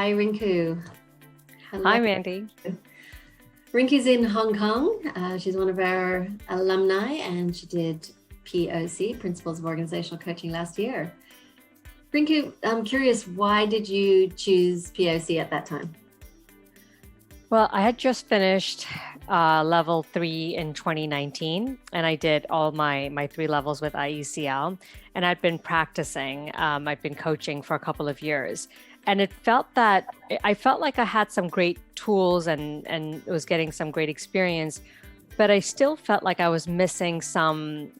Hi, Rinkoo. Hello. Hi, Mandy. Rinkoo's in Hong Kong. She's one of our alumni and she did POC, Principles of Organizational Coaching, last year. Rinkoo, I'm curious, why did you choose POC at that time? Well, I had just finished level 3 in 2019, and I did all my three levels with IECL, and I'd been practicing. I'd been coaching for a couple of years, and I felt like I had some great tools and was getting some great experience, but I still felt like I was missing some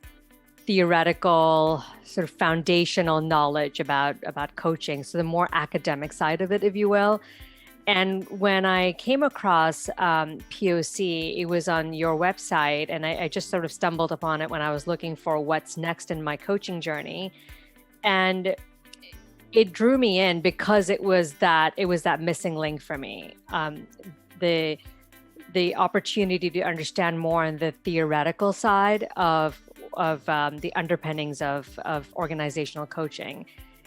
theoretical sort of foundational knowledge about coaching. So the more academic side of it, if you will. And when I came across POC, it was on your website, and I just sort of stumbled upon it when I was looking for what's next in my coaching journey. And it drew me in because it was that missing link for me. The the opportunity to understand more on the theoretical side of the underpinnings of organizational coaching.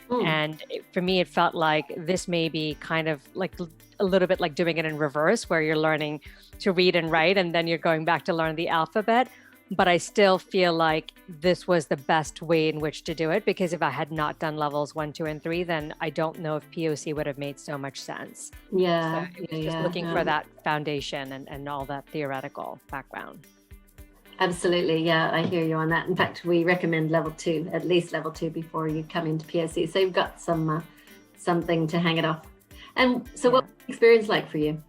Mm. And for me, it felt like this may be kind of like a little bit like doing it in reverse, where you're learning to read and write, and then you're going back to learn the alphabet. But I still feel like this was the best way in which to do it, because if I had not done levels 1, 2, and 3, then I don't know if POC would have made so much sense. So Yeah, it yeah, was just yeah. looking for that foundation and all that theoretical background. Absolutely. Yeah, I hear you on that. In fact, we recommend level 2, at least level 2 before you come into POC. So you've got something to hang it off. And so what Yeah. was the experience like for you?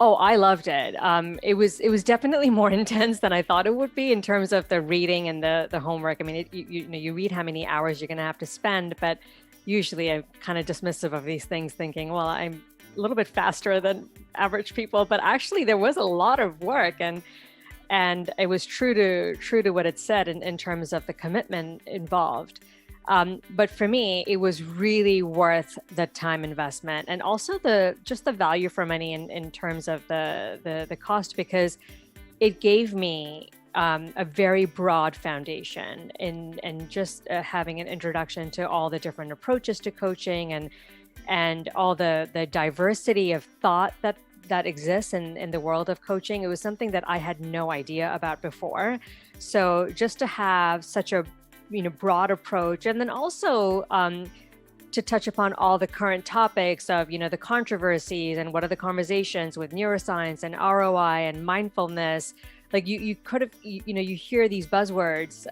Oh, I loved it. It was definitely more intense than I thought it would be in terms of the reading and the homework. I mean, you read how many hours you're going to have to spend, but usually I'm kind of dismissive of these things, thinking, well, I'm a little bit faster than average people. But actually, there was a lot of work, and it was true to what it said in terms of the commitment involved. But for me, it was really worth the time investment, and also the value for money in terms of the cost, because it gave me a very broad foundation in just having an introduction to all the different approaches to coaching, and all the diversity of thought that exists in the world of coaching. It was something that I had no idea about before. So just to have such a broad approach, and then also to touch upon all the current topics of the controversies and what are the conversations with neuroscience and ROI and mindfulness. Like you could have you hear these buzzwords,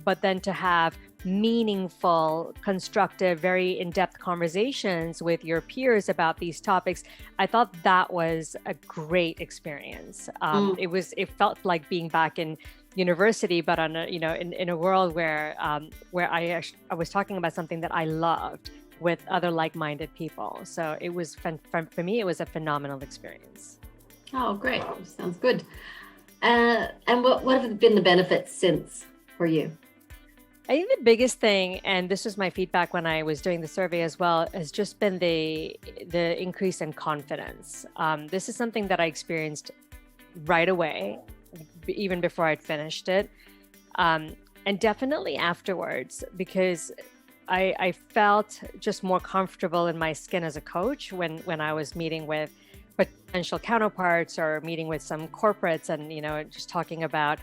but then to have meaningful, constructive, very in-depth conversations with your peers about these topics, I thought that was a great experience. Mm. It felt like being back in university, but on in a world where I was talking about something that I loved with other like-minded people. So it was for me, it was a phenomenal experience. Oh, great. Sounds good. And what have been the benefits since for you? I think the biggest thing, and this was my feedback when I was doing the survey as well, has just been the increase in confidence. This is something that I experienced right away, even before I'd finished it, and definitely afterwards, because I felt just more comfortable in my skin as a coach when I was meeting with potential counterparts or meeting with some corporates, and just talking about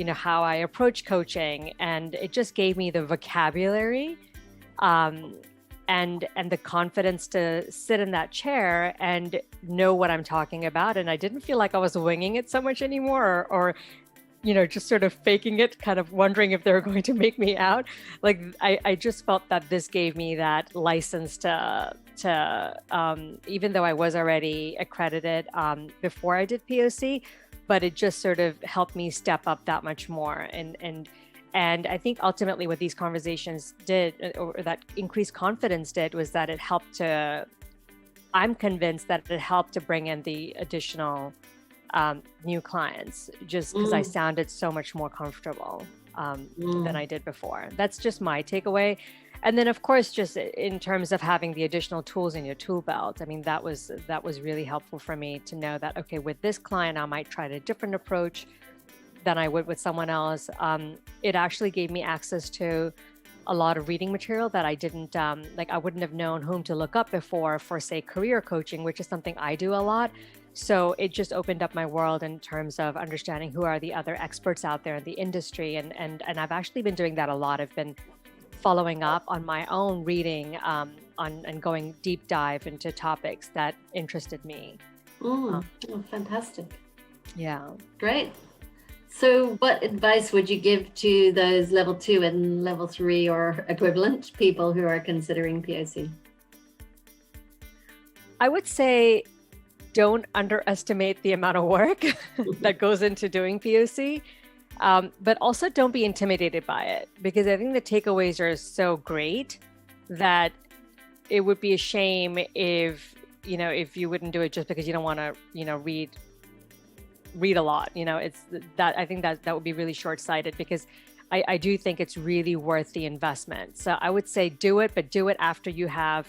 how I approach coaching, and it just gave me the vocabulary and the confidence to sit in that chair and know what I'm talking about. And I didn't feel like I was winging it so much anymore, or just sort of faking it, kind of wondering if they were going to make me out. Like I just felt that this gave me that license to even though I was already accredited before I did POC, but it just sort of helped me step up that much more. And I think ultimately what these conversations did, or that increased confidence did, was that it helped to, I'm convinced that it helped to bring in the additional new clients, just because I Mm. sounded so much more comfortable than Mm. I did before. That's just my takeaway. And then, of course, just in terms of having the additional tools in your tool belt, I mean, that was really helpful for me to know that, okay, with this client, I might try a different approach than I would with someone else. It actually gave me access to a lot of reading material that I didn't, like I wouldn't have known whom to look up before for, say, career coaching, which is something I do a lot. So it just opened up my world in terms of understanding who are the other experts out there in the industry. And I've actually been doing that a lot. I've been following up on my own reading and going deep dive into topics that interested me. Oh, fantastic. Yeah. Great. So what advice would you give to those level 2 and level 3 or equivalent people who are considering POC? I would say don't underestimate the amount of work that goes into doing POC, but also don't be intimidated by it, because I think the takeaways are so great that it would be a shame if you wouldn't do it just because you don't want to, read a lot. It's that I think that would be really short-sighted, because I do think it's really worth the investment. So I would say do it, but do it after you have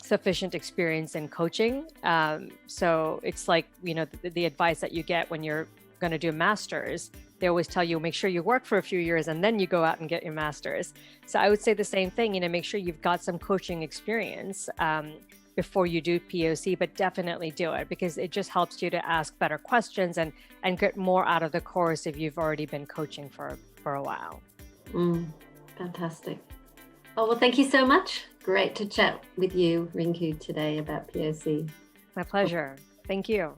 sufficient experience in coaching. So it's like, the advice that you get when you're going to do a master's. They always tell you, make sure you work for a few years and then you go out and get your master's. So I would say the same thing, make sure you've got some coaching experience before you do POC, but definitely do it, because it just helps you to ask better questions and get more out of the course if you've already been coaching for a while. Fantastic. Oh, well, thank you so much. Great to chat with you, Rinkoo, today about POC. My pleasure. Thank you.